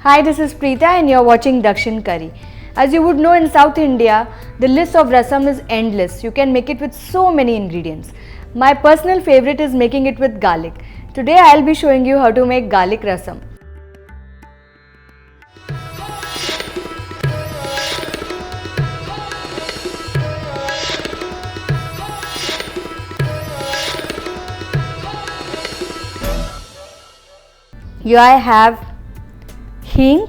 Hi, this is Preetha and you're watching Dakshin Curry. As you would know, in South India, the list of rasam is endless. You can make it with so many ingredients. My personal favorite is making it with garlic. Today I'll be showing you how to make garlic rasam. Here I have Hing,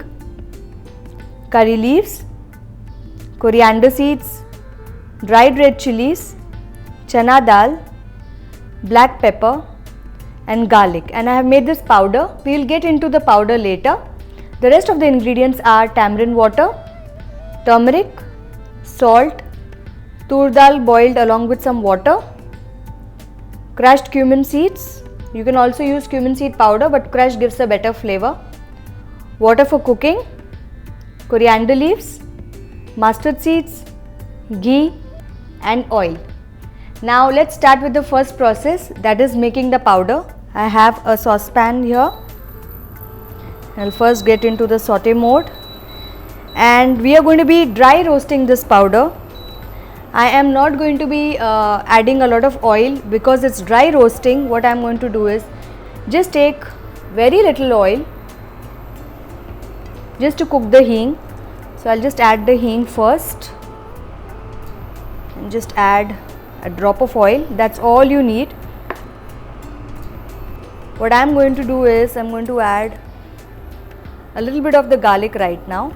curry leaves, coriander seeds, dried red chilies, chana dal, black pepper and garlic, and I have made this powder. We will get into the powder later. The rest of the ingredients are tamarind water, turmeric, salt, tur dal boiled along with some water, crushed cumin seeds. You can also use cumin seed powder, but crushed gives a better flavor. Water for cooking, coriander leaves, mustard seeds, ghee and oil. Now let's start with the first process, that is making the powder. I have a saucepan here. I'll first get into the saute mode and we are going to be dry roasting this powder. I am not going to be adding a lot of oil because it's dry roasting. What I am going to do is just take very little oil just to cook the hing. So I'll just add the hing first and just add a drop of oil. That's all you need. What I'm going to do is I'm going to add a little bit of the garlic right now.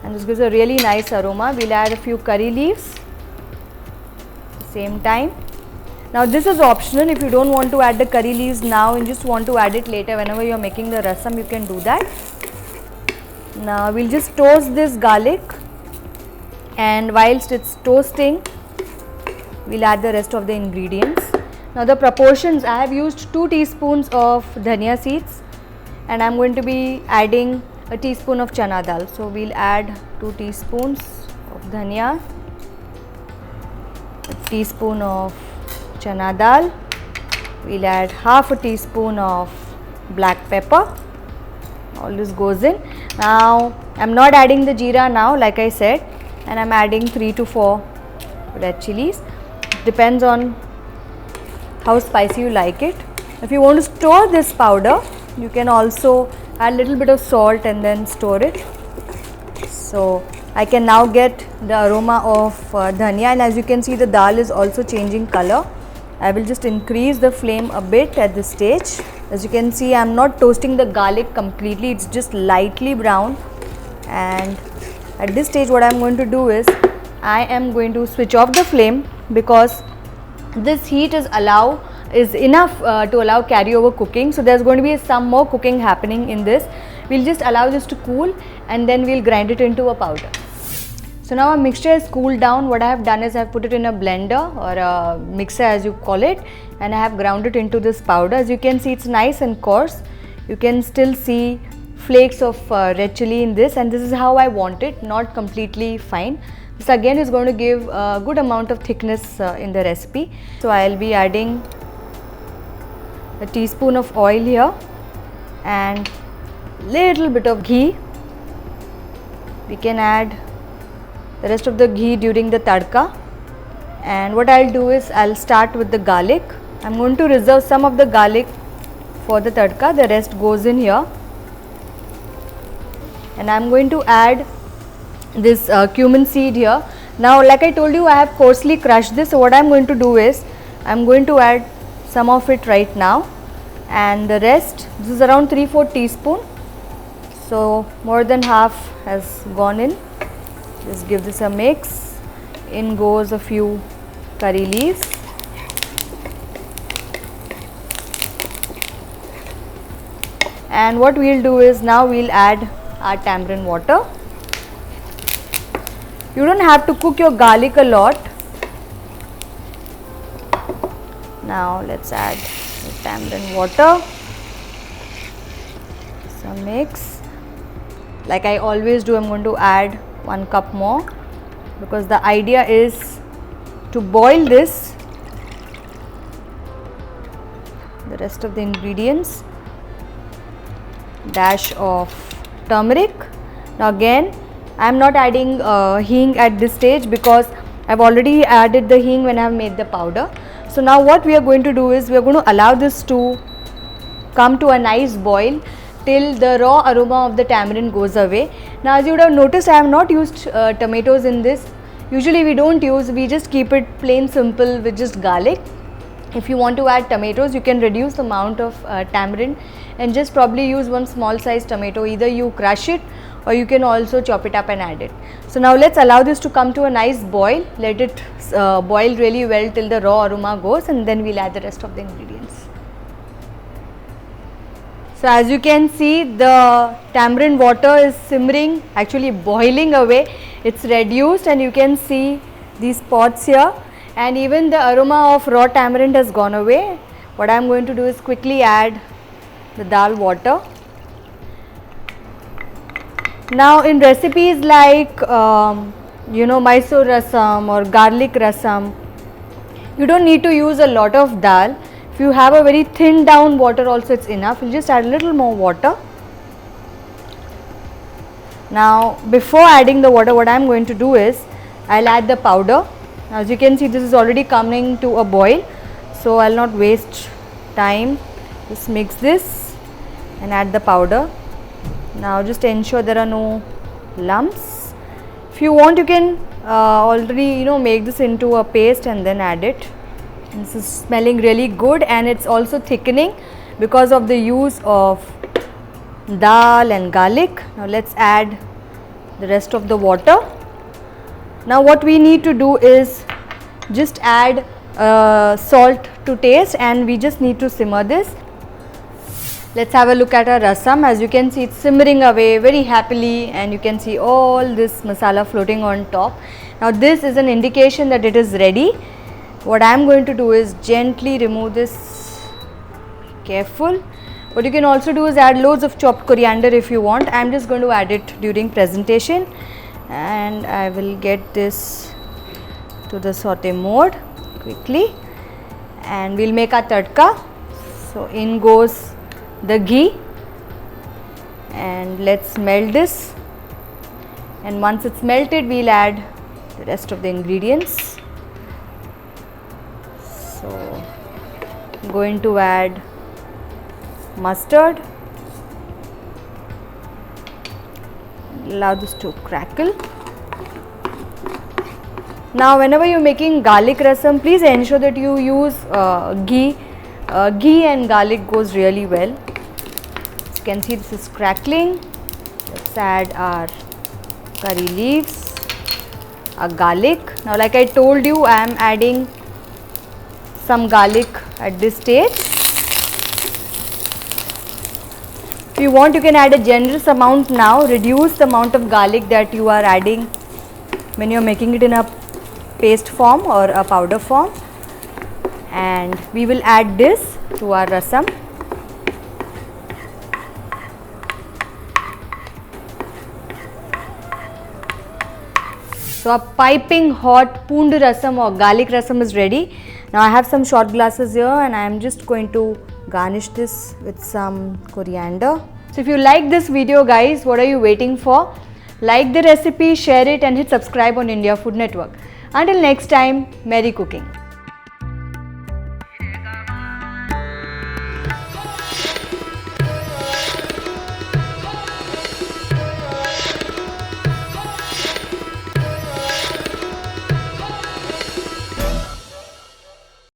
And this gives a really nice aroma. We'll add a few curry leaves at the same time. Now this is optional. If you don't want to add the curry leaves now and just want to add it later whenever you are making the rasam, you can do that. Now we'll just toast this garlic, and whilst it's toasting we'll add the rest of the ingredients. Now the proportions, I have used 2 teaspoons of dhania seeds and I'm going to be adding a teaspoon of chana dal. So we'll add 2 teaspoons of dhania, a teaspoon of chana dal, we'll add half a teaspoon of black pepper. All this goes in. Now I'm not adding the jeera now, like I said, and I'm adding 3 to 4 red chilies. It depends on how spicy you like it. If you want to store this powder, you can also add a little bit of salt and then store it. So I can now get the aroma of dhania, and as you can see the dal is also changing color. I will just increase the flame a bit at this stage. As you can see, I am not toasting the garlic completely, it's just lightly brown. And at this stage what I am going to do is I am going to switch off the flame because this heat is enough to allow carryover cooking. So there's going to be some more cooking happening in this. We'll just allow this to cool and then we'll grind it into a powder. So now our mixture has cooled down. What I have done is I have put it in a blender or a mixer as you call it, and I have ground it into this powder. As you can see, it's nice and coarse. You can still see flakes of red chili in this, and this is how I want it, not completely fine. This again is going to give a good amount of thickness in the recipe. So I'll be adding a teaspoon of oil here and little bit of ghee. We can add the rest of the ghee during the tadka, and what I'll do is I'll start with the garlic. I'm going to reserve some of the garlic for the tadka, the rest goes in here. And I'm going to add this cumin seed here. Now like I told you, I have coarsely crushed this, so what I'm going to do is I'm going to add some of it right now, and the rest, this is around 3/4 teaspoon, so more than half has gone in. Just give this a mix. In goes a few curry leaves. And what we'll do is now we'll add our tamarind water. You don't have to cook your garlic a lot. Now let's add the tamarind water. Some mix. Like I always do, I'm going to add 1 cup more because the idea is to boil this the rest of the ingredients. Dash of turmeric. Now again, I am not adding hing at this stage because I have already added the hing when I have made the powder. So now what we are going to do is we are going to allow this to come to a nice boil till the raw aroma of the tamarind goes away. Now as you would have noticed, I have not used tomatoes in this. Usually we don't use, we just keep it plain simple with just garlic. If you want to add tomatoes, you can reduce the amount of tamarind and just probably use one small size tomato. Either you crush it or you can also chop it up and add it. So now let's allow this to come to a nice boil. Let it boil really well till the raw aroma goes, and then we'll add the rest of the ingredients. So as you can see, the tamarind water is simmering, actually boiling away. It's reduced and you can see these spots here, and even the aroma of raw tamarind has gone away. What I am going to do is quickly add the dal water. Now in recipes like Mysore rasam or garlic rasam, you don't need to use a lot of dal. If you have a very thin down water also, it's enough. You just add a little more water. Now before adding the water, what I am going to do is I'll add the powder. As you can see, this is already coming to a boil, so I'll not waste time. Just mix this and add the powder. Now just ensure there are no lumps. If you want, you can already make this into a paste and then add it. This is smelling really good, and it's also thickening because of the use of dal and garlic. Now let's add the rest of the water. Now what we need to do is just add salt to taste, and we just need to simmer this. Let's have a look at our rasam. As you can see, it's simmering away very happily, and you can see all this masala floating on top. Now this is an indication that it is ready. What I am going to do is gently remove this. Careful. What you can also do is add loads of chopped coriander if you want. I am just going to add it during presentation, and I will get this to the saute mode quickly, and we'll make our tadka. So in goes the ghee, and let's melt this, and once it's melted, we'll add the rest of the ingredients. So I'm going to add mustard. Allow this to crackle. Now whenever you're making garlic rasam, please ensure that you use ghee. Ghee and garlic goes really well. As you can see, this is crackling. Let's add our curry leaves, our garlic. Now like I told you, I am adding some garlic at this stage. If you want, you can add a generous amount now. Reduce the amount of garlic that you are adding when you are making it in a paste form or a powder form. And we will add this to our rasam. So a piping hot poond rasam or garlic rasam is ready. Now I have some shot glasses here, and I am just going to garnish this with some coriander. So if you like this video, guys, what are you waiting for? Like the recipe, share it, and hit subscribe on India Food Network. Until next time, merry cooking.